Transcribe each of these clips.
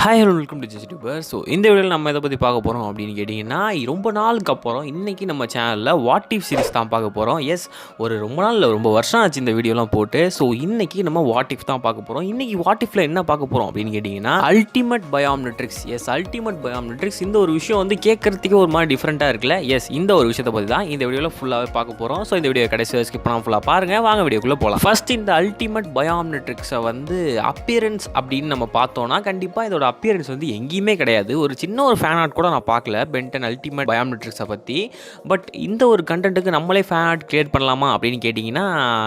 Hi hello welcome to just YouTuber. So இந்த வீடியோவில் நம்ம எதை பற்றி பார்க்க போகிறோம் அப்படின்னு கேட்டிங்கன்னா, ரொம்ப நாளுக்கு அப்புறம் இன்றைக்கி நம்ம சேனலில் வாட் இஃப் சீரிஸ் தான் பார்க்க போகிறோம். எஸ், ஒரு ரொம்ப நாள் ரொம்ப வருஷம் ஆச்சு இந்த வீடியோலாம் போட்டு. ஸோ இன்றைக்கி நம்ம வாட் இஃப் தான் பார்க்க போகிறோம். இன்றைக்கி வாட் இஃபில் என்ன பார்க்க போகிறோம் அப்படின்னு கேட்டிங்கன்னா, ultimate biometrics. Yes, ultimate biometrics. இந்த ஒரு விஷயம் வந்து கேட்குறதுக்கு ஒரு மாதிரி டிஃப்ரெண்ட்டாக இருக்குல்ல. எஸ், இந்த ஒரு விஷயத்தை பற்றி தான் இந்த வீடியோவில் ஃபுல்லாகவே பார்க்க போகிறோம். ஸோ இந்த வீடியோ கடைசி ஸ்கிப் பண்ணாமல் ஃபுல்லாக பாருங்கள். வாங்க வீடியோக்குள்ளே போகலாம். ஃபர்ஸ்ட் இந்த அல்டிமேட் பயோமெட்ரிக்ஸை வந்து அப்பியரன்ஸ் அப்படின்னு நம்ம பார்த்தோன்னா, கண்டிப்பாக இதோட அப்பியரன்ஸ் வந்து எங்கேயுமே கிடையாது. ஒரு சின்ன ஒரு ஃபேன் ஆர்ட் கூட நான் பார்க்கல பென்டன் அல்டிமேட் பயோமெட்ரிக்ஸை பற்றி. பட் இந்த ஒரு கண்டென்ட்டுக்கு நம்மளே ஃபேன் ஆர்ட் கிரியேட் பண்ணலாமா அப்படின்னு கேட்டிங்கன்னா,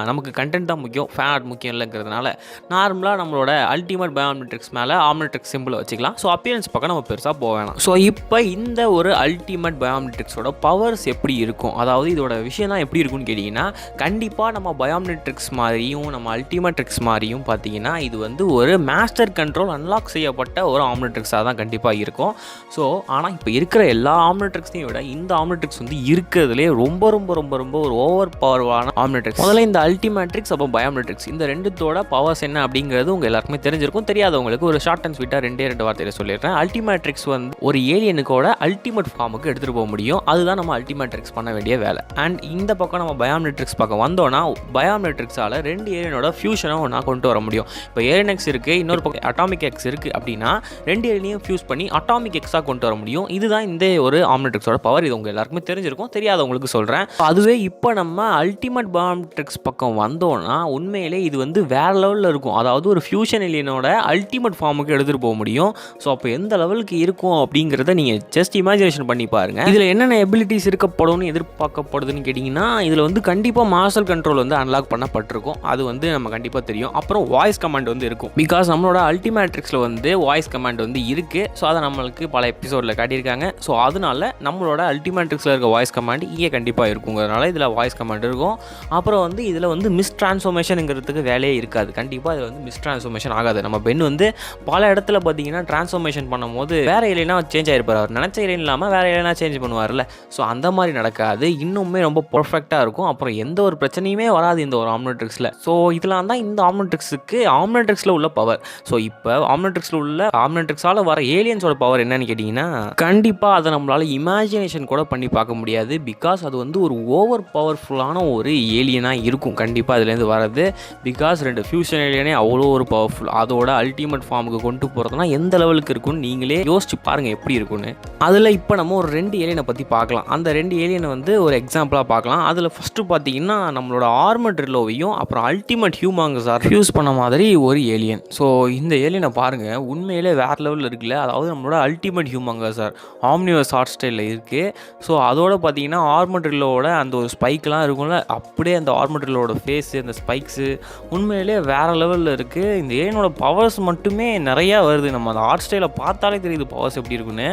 நமக்கு கண்டென்ட் தான் முக்கியம், ஃபேன் ஆர்ட் முக்கியம் இல்லைங்கிறதுனால நார்மலாக நம்மளோட அல்டிமேட் பயோமெட்ரிக்ஸ் மேலே ஆம்னெட்ரிக்ஸ் சிம்பிளை வச்சுக்கலாம். ஸோ அப்பியரன்ஸ் பக்கம் நம்ம பெருசாக போக வேணாம். ஸோ இப்போ இந்த ஒரு அல்டிமேட் பயோமெட்ரிக்ஸோட பவர்ஸ் எப்படி இருக்கும், அதாவது இதோட விஷயம்லாம் எப்படி இருக்குன்னு கேட்டிங்கன்னா, கண்டிப்பாக நம்ம பயோமெட்ரிக்ஸ் மாதிரியும் நம்ம அல்டிமேட்ரிக்ஸ் மாதிரியும் பார்த்தீங்கன்னா, இது வந்து ஒரு மாஸ்டர் கண்ட்ரோல் அன்லாக் செய்யப்பட்ட ஒரு ஆம்னெட்ரிக்ஸாக தான் கண்டிப்பாக இருக்கும். ஸோ ஆனால் இப்போ இருக்கிற எல்லா ஆம்னெட்ரிக்ஸையும் விட இந்த ஆம்னெட்ரிக்ஸ் வந்து இருக்கிறதுலே ரொம்ப ரொம்ப ரொம்ப ரொம்ப ஒரு ஓவர் பவர்வான ஆம்னெட்ரிக்ஸ். முதல்ல இந்த அல்டிமேட்ரிக்ஸ் அப்புறம் பயோமெட்ரிக்ஸ், இந்த ரெண்டுத்தோட பவர்ஸ் என்ன அப்படிங்கிறது உங்கள் எல்லாருக்குமே தெரிஞ்சிருக்கும். தெரியாதவங்களுக்கு ஒரு ஷார்ட் அண்ட் ஸ்வீட்டாக ரெண்டு வார்த்தையில் சொல்லிடுறேன். அல்டிமேட்ரிக்ஸ் வந்து ஒரு ஏலியனுக்கோட அல்டிமேட் ஃபார்முக்கு எடுத்துகிட்டு போக முடியும். அதுதான் நம்ம அல்டிமேட்ரிக்ஸ் பண்ண வேண்டிய வேலை. அண்ட் இந்த பக்கம் நம்ம பயோமெட்ரிக்ஸ் பக்கம் வந்தோன்னா, பயோமெட்ரிக்ஸால் ரெண்டு ஏலியனோட ஃபியூஷனை ஒன்றா கொண்டு வர முடியும். இப்போ ஏலியன் எக்ஸ் இருக்குது, இன்னொரு பக்கம் அட்டாமிக் எக்ஸ் இருக்குது அப்படின்னா ரெண்டு ஏலியனையும் ஃபியூஸ் பண்ணி அட்டாமிக் எக்ஸாக கொண்டு வர முடியும். இதுதான் இந்த ஒரு ஆம்னெட்ரிக்ஸோட பவர். இது உங்கள் எல்லாருக்குமே தெரிஞ்சிருக்கும். தெரியாதவங்களுக்கு சொல்கிறேன். அதுவே இப்போ நம்ம அல்டிமேட் பயோமெட்ரிக்ஸ் பக்கம் வந்தோன்னா, உண்மையிலே இது வந்து வேறு லெவலில் இருக்கும். அதாவது ஒரு ஃபியூஷன் ஏலியனோட அல்டிமேட் ஃபார்முக்கு எடுத்துகிட்டு போக முடியும். ஸோ அப்போ எந்த லெவலுக்கு இருக்கும் அப்படிங்கிறத நீங்கள் ஜஸ்ட் இமேஜினேஷன் பண்ணி பாருங்கள். இதில் என்னென்ன எபிலிட்டிஸ் இருக்கப்படும்னு எதிர்பார்க்கப்படுதுன்னு கேட்டிங்கன்னா, இதில் வந்து கண்டிப்பாக மாஸ்டர் கண்ட்ரோல் வந்து அன்லாக் பண்ணப்பட்டிருக்கும். அது வந்து நம்ம கண்டிப்பாக தெரியும். அப்புறம் வாய்ஸ் கமாண்ட் வந்து இருக்கும். பிகாஸ் நம்மளோட அல்டிமேட்ரிக்ஸில் வந்து வாய்ஸ் கமாண்ட் வந்து இருக்குது. ஸோ அதை நம்மளுக்கு பல எபிசோடில் காட்டியிருக்காங்க. ஸோ அதனால நம்மளோட அல்டிமேட்ரிக்ஸில் இருக்க வாய்ஸ் கமாண்ட் இங்கே கண்டிப்பாக இருக்குங்கிறதுனால இதில் வாய்ஸ் கமாண்ட் இருக்கும். அப்புறம் வந்து இதில் வந்து மிஸ் ட்ரான்ஸ்ஃபார்மேஷனுங்கிறதுக்கு வேலையே இருக்காது. கண்டிப்பாக இதில் வந்து மிஸ் ட்ரான்ஸ்ஃபார்மேஷன் ஆகாது. நம்ம பென் வந்து பல இடத்துல பார்த்தீங்கன்னா ட்ரான்ஸ்ஃபார்மேஷன் பண்ணும்போது வேறு இல்லைனா சேஞ்ச் ஆகிருப்பார். அவர் நினச்ச இல்லைன்னு இல்லாமல் வேறு இல்லைனா சேஞ்ச் பண்ணுவார்ல. ஸோ அந்த மாதிரி நடக்காது. இன்னுமே ரொம்ப பர்ஃபெக்டாக இருக்கும். அப்புறம் எந்த ஒரு பிரச்சனையுமே வராது இந்த ஒரு ஆம்னெட்ரிக்ஸில். ஸோ இதெல்லாம் தான் இந்த ஆம்னெட்ரிக்ஸில் உள்ள பவர். ஸோ இப்போ ஆம்னெட்ரிக்ஸில் உள்ள ஆம்னெட்ரிக்ஸால் வர ஏலியன்ஸோட பவர் என்னன்னு கேட்டிங்கன்னா, கண்டிப்பாக அதை நம்மளால் இமேஜினேஷன் கூட பண்ணி பார்க்க முடியாது. பிகாஸ் அது வந்து ஒரு ஓவர் பவர்ஃபுல்லான ஒரு ஏலியனாக இருக்கும் கண்டிப்பாக அதுலேருந்து வரது. பிகாஸ் ரெண்டு ஃபியூஷன் ஏலியனே அவ்வளோ ஒரு பவர்ஃபுல். அதோட அல்டிமேட் ஃபார்முக்கு கொண்டு போகிறதுனா எந்த லெவலுக்கு இருக்குன்னு நீங்களே யோசிச்சு பாருங்கள் எப்படி இருக்குன்னு. அதில் இப்போ நம்ம ஒரு ரெண்டு ஏலியனை பற்றி பார்க்கலாம். அந்த ரெண்டு ஏலியனை வந்து ஒரு எக்ஸாம்பிளாக பார்க்கலாம். அதில் ஃபஸ்ட்டு பார்த்தீங்கன்னா, நம்மளோட ஆர்மர் ட்ரில்லோவையும் அப்புறம் அல்டிமேட் ஹியூமாங்கஸார் ஃபியூஸ் பண்ண மாதிரி ஒரு ஏலியன். ஸோ இந்த ஏலியனை பாருங்கள், உண்மையிலே வேறு லெவலில் இருக்குல்ல. அதாவது நம்மளோட அல்டிமேட் ஹியூமாங்கஸார் ஆம்னிவர்ஸ் ஆர்ட் ஸ்டைலில் இருக்குது. ஸோ அதோட பார்த்தீங்கன்னா ஆர்மட்ரில்லோட அந்த ஒரு ஸ்பைக்கெலாம் இருக்கும்ல, அப்படியே அந்த ஆர்மட்ரில்லோட ஃபேஸு அந்த ஸ்பைக்ஸு உண்மையிலே வேறு லெவலில் இருக்குது. இந்த ஏலியனோட பவர்ஸ் மட்டுமே நிறையா வருது. நம்ம அந்த ஆர்ட் ஸ்டைலை பார்த்தாலே தெரியுது பவர்ஸ் எப்படி இருக்குன்னு.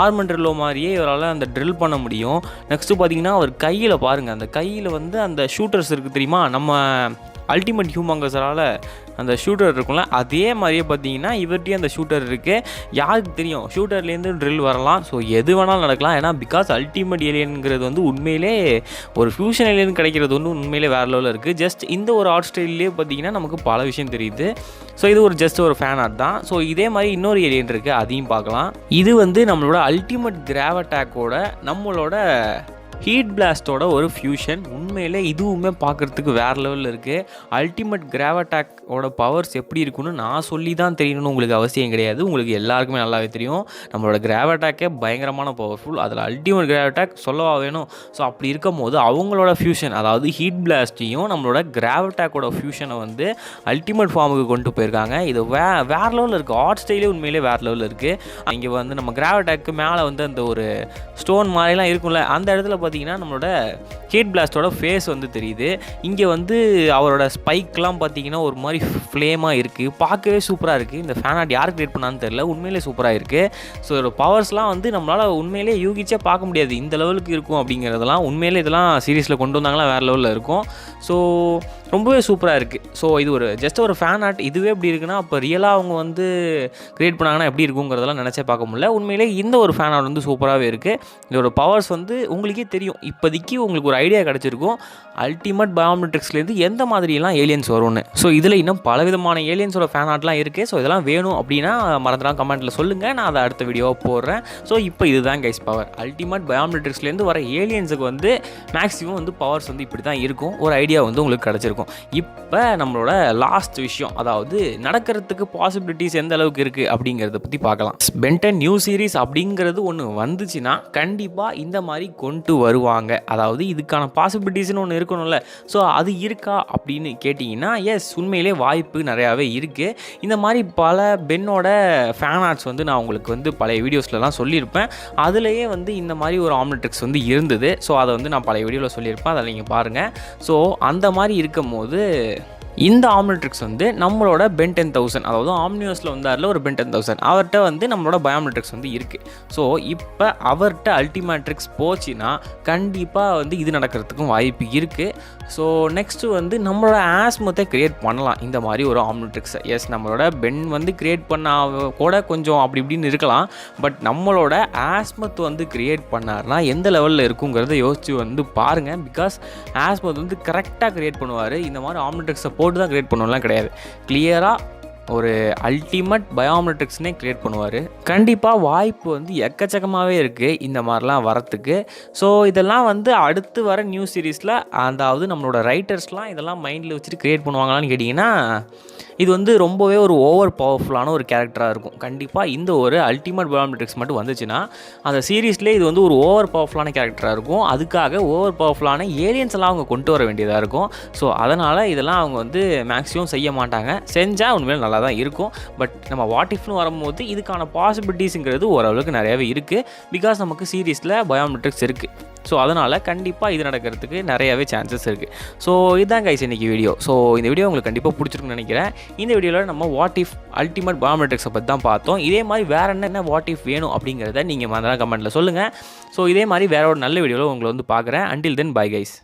ஆர்மட்ரில்லோ மாதிரியே இவரால் அந்த ட்ரில் பண்ண முடியும். நெக்ஸ்ட்டு பார்த்தீங்கன்னா அவர் கையில் பாருங்கள், அந்த கையில் வந்து அந்த ஷூட்டர்ஸ் இருக்குது தெரியுமா, நம்ம அல்டிமேட் ஹியூமாங்கஸரால் அந்த ஷூட்டர் இருக்கும்ல, அதே மாதிரியே பார்த்தீங்கன்னா இவர்கிட்டையும் அந்த ஷூட்டர் இருக்குது. யாருக்கு தெரியும், ஷூட்டர்லேருந்து ட்ரில் வரலாம். ஸோ எது வேணாலும் நடக்கலாம். ஏன்னா பிகாஸ் அல்டிமேட் ஏலியனுங்கிறது வந்து உண்மையிலே ஒரு ஃபியூஷன் ஏலியன் கிடைக்கிறது வந்து உண்மையிலே வேறு லெவலில் இருக்குது. ஜஸ்ட் இந்த ஒரு ஆர்ட் ஸ்டைல்லே பார்த்தீங்கன்னா நமக்கு பல விஷயம் தெரியுது. ஸோ இது ஒரு ஜஸ்ட் ஒரு ஃபேன் ஆர்ட் தான். ஸோ இதே மாதிரி இன்னொரு ஏலியன் இருக்குது, அதையும் பார்க்கலாம். இது வந்து நம்மளோட அல்டிமேட் கிராவட்டாக்கோட நம்மளோட ஹீட் பிளாஸ்டோட ஒரு ஃபியூஷன். உண்மையிலே இதுவுமே பார்க்குறதுக்கு வேறு லெவலில் இருக்குது. அல்டிமேட் கிராவட்டாக்கோட பவர்ஸ் எப்படி இருக்குன்னு நான் சொல்லி தான் தெரியணும்னு உங்களுக்கு அவசியம் கிடையாது. உங்களுக்கு எல்லாருக்குமே நல்லாவே தெரியும். நம்மளோட கிராவட்டாக்கே பயங்கரமான பவர்ஃபுல். அதில் அல்டிமேட் கிராவட்டாக் சொல்லவா வேணும். ஸோ அப்படி இருக்கும் போது அவங்களோட ஃபியூஷன், அதாவது ஹீட் பிளாஸ்ட்டையும் நம்மளோட கிராவட்டாக்கோட ஃபியூஷனை வந்து அல்டிமேட் ஃபார்முக்கு கொண்டு போயிருக்காங்க. இது வேறு லெவலில் இருக்குது. ஆர்ட் ஸ்டைலே உண்மையிலே வேறு லெவலில் இருக்குது. இங்கே வந்து நம்ம கிராவட்டாக்கு மேலே வந்து அந்த ஒரு ஸ்டோன் மாதிரிலாம் இருக்கும்ல, அந்த இடத்துல பார்த்தீங்கன்னா நம்மளோட ஹீட் பிளாஸ்டோட ஃபேஸ் வந்து தெரியுது. இங்கே வந்து அவரோட ஸ்பைக்லாம் பார்த்தீங்கன்னா ஒரு மாதிரி ஃப்ளேமாக இருக்குது. பார்க்கவே சூப்பராக இருக்குது. இந்த ஃபேன் ஆர்ட் யார் கிரியேட் பண்ணான்னு தெரியல, உண்மையிலே சூப்பராக இருக்குது. ஸோ இதோட பவர்ஸ்லாம் வந்து நம்மளால் உண்மையிலே யூகிச்சே பார்க்க முடியாது இந்த லெவலுக்கு இருக்கும் அப்படிங்கிறதெல்லாம். உண்மையிலே இதெல்லாம் சீரீஸில் கொண்டு வந்தாங்களா வேறு லெவலில் இருக்கும். ஸோ ரொம்பவே சூப்பராக இருக்குது. ஸோ இது ஒரு ஜஸ்ட் ஒரு ஃபேன் ஆர்ட். இதுவே எப்படி இருக்குன்னா, அப்போ ரியலாக அவங்க வந்து க்ரியேட் பண்ணாங்கன்னா எப்படி இருக்குங்கிறதெல்லாம் நினச்சே பார்க்க முடியல. உண்மையிலே இந்த ஒரு ஃபேன் ஆர்ட் வந்து சூப்பராகவே இருக்குது. இதோட பவர்ஸ் வந்து உங்களுக்கே தெரியும், இப்போதைக்கு உங்களுக்கு ஒரு ஐடியா கிடச்சிருக்கும் அல்டிமேட் பயோமெட்ரிக்ஸ்லேருந்து எந்த மாதிரியெல்லாம் ஏலியன்ஸ் வரும்னு. ஸோ இதில் இன்னும் பலவிதமான ஏலியன்ஸோட ஃபேன் ஆர்ட்லாம் இருக்குது. ஸோ இதெல்லாம் வேணும் அப்படின்னா மறந்துடாம கமெண்ட்டில் சொல்லுங்கள், நான் அதை அடுத்த வீடியோவை போடுறேன். ஸோ இப்போ இதுதான் கைஸ் பவர். அல்டிமேட் பயோமெட்ரிக்ஸ்லேருந்து வர ஏலியன்ஸுக்கு வந்து மேக்ஸிமம் வந்து பவர்ஸ் வந்து இப்படி தான் இருக்கும். ஒரு ஐடியா வந்து உங்களுக்கு கிடச்சிருக்கும். இப்போ நம்மளோட லாஸ்ட் விஷயம், அதாவது நடக்கிறதுக்கு பாசிபிலிட்டிஸ் எந்த அளவுக்கு இருக்குது அப்படிங்கிறத பற்றி பார்க்கலாம். பென் 10 நியூ சீரிஸ் அப்படிங்கிறது ஒன்று வந்துச்சுன்னா கண்டிப்பாக இந்த மாதிரி கொண்டு வருவாங்க. அதாவது இதுக்கான பாசிபிலிட்டிஸ்னு ஒன்று இருக்கணும்ல. ஸோ அது இருக்கா அப்படின்னு கேட்டிங்கன்னா எஸ், உண்மையிலே வாய்ப்பு நிறையாவே இருக்குது. இந்த மாதிரி பல பென்னோட ஃபேன் ஆர்ட்ஸ் வந்து நான் உங்களுக்கு வந்து பழைய வீடியோஸ்லலாம் சொல்லியிருப்பேன். அதுலேயே வந்து இந்த மாதிரி ஒரு ஆம்னிட்ரிக்ஸ் வந்து இருந்தது. ஸோ அதை வந்து நான் பழைய வீடியோவில் சொல்லியிருப்பேன், அதை நீங்கள் பாருங்கள். ஸோ அந்த மாதிரி இருக்கும் போது இந்த ஆம்னிட்ரிக்ஸ் வந்து நம்மளோட பென் 10,000, அதாவது ஆம்னிவர்ஸில் வந்தாரில் ஒரு பென் 10,000, அவர்கிட்ட வந்து நம்மளோட பயோமெட்ரிக்ஸ் வந்து இருக்குது. ஸோ இப்போ அவர்கிட்ட அல்டிமேட்ரிக்ஸ் போச்சுன்னா கண்டிப்பாக வந்து இது நடக்கிறதுக்கும் வாய்ப்பு இருக்குது. ஸோ நெக்ஸ்ட்டு வந்து நம்மளோட ஆஸ்மத்தை க்ரியேட் பண்ணலாம் இந்த மாதிரி ஒரு ஆம்னிட்ரிக்ஸை. எஸ், நம்மளோட பென் வந்து க்ரியேட் பண்ண கூட கொஞ்சம் அப்படி இப்படின்னு இருக்கலாம். பட் நம்மளோட ஆஸ்மத் வந்து க்ரியேட் பண்ணார்னா எந்த லெவலில் இருக்குங்கிறத யோசிச்சு வந்து பாருங்கள். பிகாஸ் ஆஸ்மத் வந்து கரெக்டாக க்ரியேட் பண்ணுவார். இந்த மாதிரி ஆம்னிட்ரிக்ஸை போட்டு தான் க்ரியேட் பண்ணலாம் கிடையாது, கிளியராக ஒரு அல்டிமேட் பயோமெட்ரிக்ஸ்னே க்ரியேட் பண்ணுவார். கண்டிப்பாக வாய்ப்பு வந்து எக்கச்சக்கமாகவே இருக்குது இந்த மாதிரிலாம் வரத்துக்கு. ஸோ இதெல்லாம் வந்து அடுத்து வர நியூ சீரீஸில், அதாவது நம்மளோட ரைட்டர்ஸ்லாம் இதெல்லாம் மைண்டில் வச்சுட்டு க்ரியேட் பண்ணுவாங்களான்னு கேட்டிங்கன்னா இது வந்து ரொம்பவே ஒரு ஓவர் பவர்ஃபுல்லான ஒரு கேரக்டராக இருக்கும். கண்டிப்பாக இந்த ஒரு அல்டிமேட் பயோமெட்ரிக்ஸ் மட்டும் வந்துச்சுன்னா அந்த சீரீஸ்லேயே இது வந்து ஒரு ஓவர் பவர்ஃபுல்லான கேரக்டராக இருக்கும். அதுக்காக ஓவர் பவர்ஃபுல்லான ஏலியன்ஸ் எல்லாம் அவங்க கொண்டு வர வேண்டியதாக இருக்கும். ஸோ அதனால் இதெல்லாம் அவங்க வந்து மேக்ஸிமம் செய்ய மாட்டாங்க. செஞ்சால் உண்மையிலே நல்லா தான் இருக்கும். பட் நம்ம வாட் இஃப்னு வரும்போது இதுக்கான பாசிபிலிட்டிஸுங்கிறது ஓரளவுக்கு நிறையாவே இருக்குது. பிகாஸ் நமக்கு சீரீஸில் பயோமெட்ரிக்ஸ் இருக்குது. ஸோ அதனால் கண்டிப்பாக இது நடக்கிறதுக்கு நிறையாவே சான்சஸ் இருக்குது. ஸோ இதுதான் கைஸ் இன்றைக்கி வீடியோ. ஸோ இந்த வீடியோ உங்களுக்கு கண்டிப்பாக பிடிச்சிருக்குன்னு நினைக்கிறேன். இந்த வீடியோவில் நம்ம வாட் இஃப் அல்டிமேட் பயோமெட்ரிக்ஸை பற்றி தான் பார்த்தோம். இதே மாதிரி வேறு என்ன வாட் இஃப் வேணும் அப்படிங்கிறத நீங்கள் மறந்துடாம கமெண்ட்டில் சொல்லுங்கள். ஸோ இதே மாதிரி வேறு ஒரு நல்ல வீடியோவில் உங்களை வந்து பார்க்குறேன். Until then bye guys.